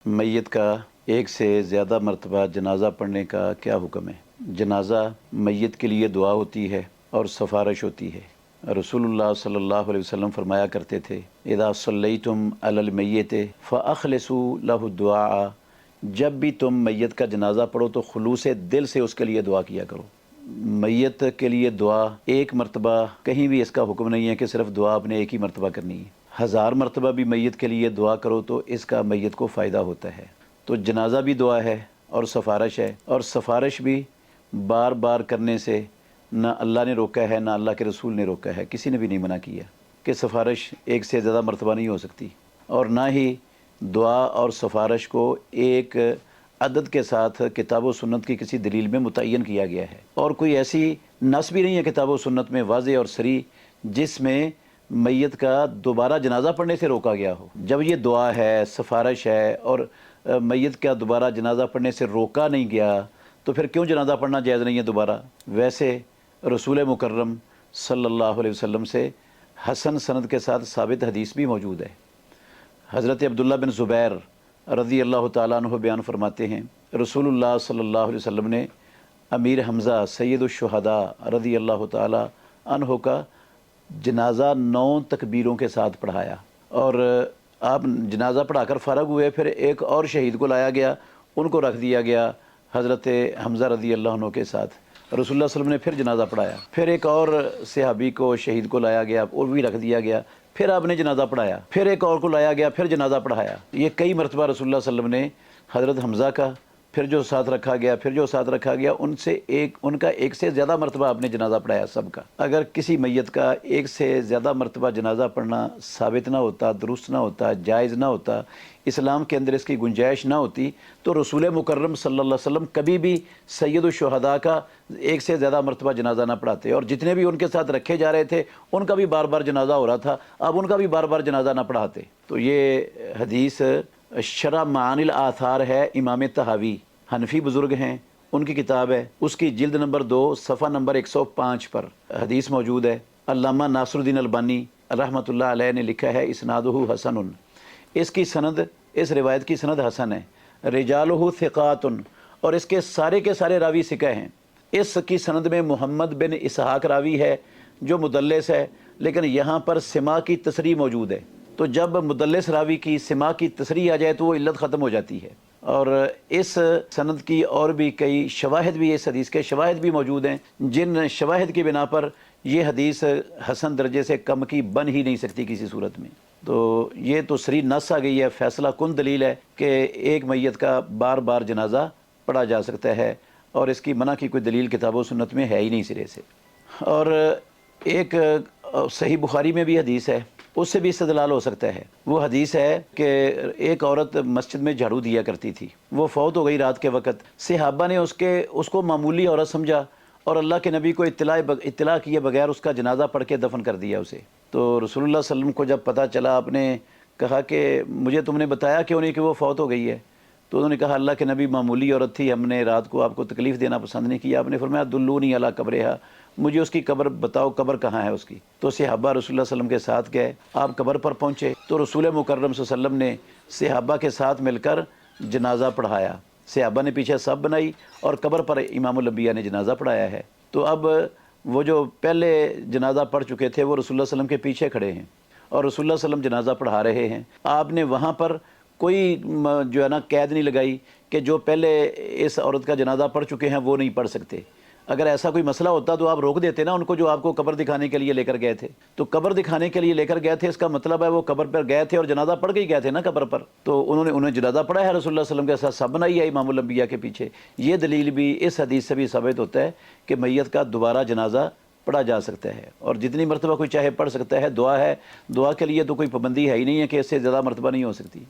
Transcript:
मैयत का एक से ज़्यादा मरतबा जनाज़ा पढ़ने का क्या हुक्म है? जनाज़ा मैयत के लिए दुआ होती है और सफ़ारिश होती है। रसूलुल्लाह सल्लल्लाहु अलैहि वसल्लम फरमाया करते थे, इज़ा सल्लैतुम अलल मैय्यत फ़अख़लिसू लहु दुआ, जब भी तुम मैयत का जनाज़ा पढ़ो तो खुलूस दिल से उसके लिए दुआ किया करो। मैयत के लिए दुआ एक मरतबा, कहीं भी इसका हुक्म नहीं है कि सिर्फ दुआ आपने एक ही मरतबा करनी है। 1000 मरतबा भी मैयत के लिए दुआ करो तो इसका मैयत को फ़ायदा होता है। तो जनाज़ा भी दुआ है और सफ़ारिश है, और सफ़ारिश भी बार बार करने से ना अल्लाह ने रोका है, ना अल्लाह के रसूल ने रोका है, किसी ने भी नहीं मना किया कि सफ़ारिश एक से ज़्यादा मरतबा नहीं हो सकती, और ना ही दुआ और सफ़ारिश को एक अदद के साथ किताब व सुन्नत की किसी दलील में मुतय्यन किया गया है। और कोई ऐसी नस भी नहीं है किताब व सुन्नत में वाज़ेह और सरी जिसमें मैयत का दोबारा जनाज़ा पढ़ने से रोका गया हो। जब ये दुआ है, सफ़ारिश है और मैयत का दोबारा जनाज़ा पढ़ने से रोका नहीं गया, तो फिर क्यों जनाज़ा पढ़ना जायज़ नहीं है दोबारा? वैसे रसूल मुकर्रम सल्लल्लाहु अलैहि वसल्लम से हसन सनद के साथ साबित हदीस भी मौजूद है। हज़रत अब्दुल्ला बिन ज़ुबैर रज़ी अल्लाह ताला अन्हु बयान फरमाते हैं, रसूलुल्लाह सल्लल्लाहु अलैहि वसल्लम ने अमीर हमज़ा सैयदुश्शुहदा रज़ी अल्लाह ताला अन्हु का जनाज़ा 9 तकबीरों के साथ पढ़ाया, और आप जनाज़ा पढ़ाकर फ़ारग हुए, फिर एक और शहीद को लाया गया, उनको रख दिया गया हज़रत हमज़ा रज़ी अल्लाह अन्हु के साथ। रसूलुल्लाह सल्लल्लाहु अलैहि वसल्लम ने फिर जनाज़ा पढ़ाया, फिर एक और सहाबी को, शहीद को लाया गया, और भी रख दिया गया, फिर आपने जनाज़ा पढ़ाया, फिर एक और को लाया गया, फिर जनाज़ा पढ़ाया। ये कई मरतबा रसूलुल्लाह सल्लल्लाहु अलैहि वसल्लम ने हज़रत हमज़ा का, फिर जो साथ रखा गया, फिर जो साथ रखा गया, उनका एक से ज़्यादा मरतबा आपने जनाज़ा पढ़ाया सबका। अगर किसी मैयत का एक से ज़्यादा मरतबा जनाज़ा पढ़ना साबित ना होता, दुरुस्त ना होता, जायज़ ना होता, इस्लाम के अंदर इसकी गुंजाइश ना होती, तो रसूल मुकर्रम सल्लल्लाहु अलैहि वसल्लम कभी भी सैयदुश्शुहदा का एक से ज़्यादा मरतबा जनाज़ा ना पढ़ाते, और जितने भी उनके साथ रखे जा रहे थे उनका भी बार बार जनाज़ा हो रहा था, अब उनका भी बार बार जनाज़ा ना पढ़ाते। तो ये हदीस शरह मानिल आथार है, इमाम तहावी हनफी बुज़ुर्ग हैं, उनकी किताब है, उसकी जिल्द नंबर 2 सफ़ा नंबर 105 पर हदीस मौजूद है। अल्लामा नासरुद्दीन अलबानी रहमतुल्लाह अलैह ने लिखा है, इसनादुहु हसनुन, इसकी सनद, इस रिवायत की सनद हसन है। रिजालुहु थिक़ातुन, और इसके सारे के सारे रावी सिका हैं। इसकी सनद में मोहम्मद बिन इसहाक रावी है जो मुदल्लिस है, लेकिन यहाँ पर सिमा की तसरी मौजूद है। तो जब मुदल्लिस रावी की सिमा की तसरी आ जाए तो वो इल्लत ख़त्म हो जाती है। और इस सनद की और भी कई शवाहिद भी, इस हदीस के शवाहिद भी मौजूद हैं, जिन शवाहिद की बिना पर यह हदीस हसन दर्जे से कम की बन ही नहीं सकती किसी सूरत में। तो ये तो सरी नस आ गई है, फैसला कुन दलील है कि एक मैयत का बार बार जनाज़ा पढ़ा जा सकता है, और इसकी मना की कोई दलील किताब व सुन्नत में है ही नहीं सिरे से। और एक सही बुखारी में भी हदीस है, उससे भी इस्तदलाल हो सकता है। वो हदीस है कि एक औरत मस्जिद में झाड़ू दिया करती थी, वो फौत हो गई रात के वक़्त। सहाबा ने उसको मामूली औरत समझा और अल्लाह के नबी को इत्तला किए बगैर उसका जनाज़ा पढ़ के दफन कर दिया उसे। तो रसूलुल्लाह सल्लल्लाहु अलैहि वसल्लम को जब पता चला, आपने कहा कि मुझे तुमने बताया क्यों नहीं कि वो फौत हो गई है? तो उन्होंने कहा, अल्लाह के नबी मामूली औरत थी, हमने रात को आपको तकलीफ़ देना पसंद नहीं किया। आपने फरमाया, दुल्लूनी अला कब्रिहा, मुझे उसकी कब्र बताओ, कब्र कहाँ है उसकी? तो सहाबा रसूलुल्लाह सल्लल्लाहु अलैहि वसल्लम के साथ गए, आप कब्र पर पहुँचे तो रसूल मुकर्रम सल्लल्लाहु अलैहि वसल्लम ने सहाबा के साथ मिलकर जनाज़ा पढ़ाया। सहाबा ने पीछे सब बनाई और कब्र पर इमामुल अंबिया ने जनाज़ा पढ़ाया है। तो अब वो जो पहले जनाज़ा पढ़ चुके थे वो रसूलुल्लाह सल्लल्लाहु अलैहि वसल्लम के पीछे खड़े हैं और रसूलुल्लाह सल्लल्लाहु अलैहि वसल्लम जनाज़ा पढ़ा रहे हैं। आपने वहाँ पर कोई जो है ना कैद नहीं लगाई कि जो पहले इस औरत का जनाज़ा पढ़ चुके हैं वो नहीं पढ़ सकते। अगर ऐसा कोई मसला होता तो आप रोक देते ना उनको, जो आपको कब्र दिखाने के लिए लेकर गए थे। तो कब्र दिखाने के लिए लेकर गए थे, इसका मतलब है वो कब्र पर गए थे और जनाज़ा पढ़ के ही गए थे ना कब्र पर। तो उन्हें जनाज़ा पढ़ा है रसूलुल्लाह सल्लल्लाहु अलैहि वसल्लम के साथ, सब बनाई है इमामुल अंबिया के पीछे। ये दलील भी इस हदीस से भी साबित होता है कि मैयत का दोबारा जनाज़ा पढ़ा जा सकता है, और जितनी मरतबा कोई चाहे पढ़ सकता है। दुआ है, दुआ के लिए तो कोई पाबंदी है ही नहीं है कि इससे ज़्यादा मरतबा नहीं हो सकती।